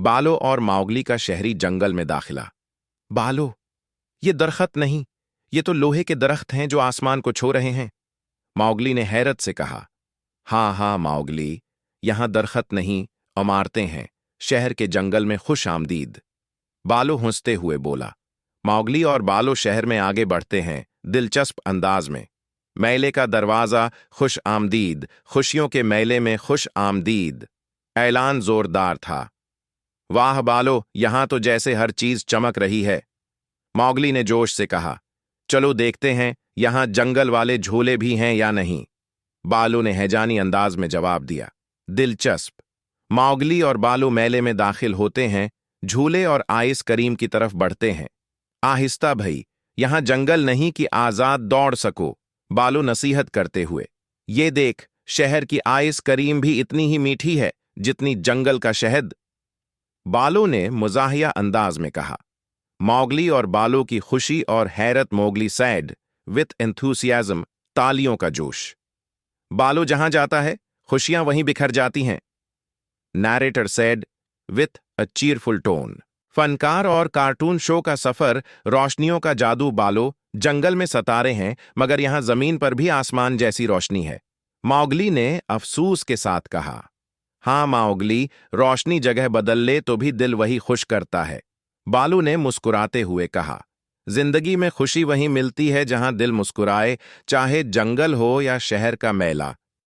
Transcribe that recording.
बालो और माउगली का शहरी जंगल में दाखिला। बालो, ये दरख्त नहीं, ये तो लोहे के दरख्त हैं जो आसमान को छू रहे हैं। माउगली ने हैरत से कहा। हाँ हाँ माउगली, यहां दरख्त नहीं, इमारतें हैं। शहर के जंगल में खुश आमदीद। बालो हंसते हुए बोला। माउगली और बालो शहर में आगे बढ़ते हैं, दिलचस्प अंदाज में। मेले का दरवाजा, खुश आमदीद, खुशियों के मेले में खुश आमदीद। ऐलान जोरदार था। वाह बालो, यहां तो जैसे हर चीज चमक रही है। माउगली ने जोश से कहा। चलो देखते हैं, यहां जंगल वाले झूले भी हैं या नहीं। बालो ने हैजानी अंदाज में जवाब दिया। दिलचस्प। माउगली और बालो मेले में दाखिल होते हैं, झूले और आइस करीम की तरफ बढ़ते हैं। आहिस्ता भई, यहां जंगल नहीं कि आजाद दौड़ सको। बालो नसीहत करते हुए। ये देख, शहर की आइस करीम भी इतनी ही मीठी है जितनी जंगल का शहद। बालो ने मुजाहिया अंदाज में कहा। माउगली और बालो की खुशी और हैरत। मोगली सैड विथ एंथुसियाज्म, तालियों का जोश। बालो जहां जाता है, खुशियां वहीं बिखर जाती हैं। Narrator said with a cheerful tone. फनकार और कार्टून शो का सफर, रोशनियों का जादू। बालो, जंगल में सितारे हैं, मगर यहां जमीन पर भी आसमान जैसी रोशनी है। माउगली ने अफसूस के साथ कहा। हाँ माउगली, रोशनी जगह बदल ले तो भी दिल वही खुश करता है। बालू ने मुस्कुराते हुए कहा। जिंदगी में खुशी वहीं मिलती है जहां दिल मुस्कुराए, चाहे जंगल हो या शहर का मेला।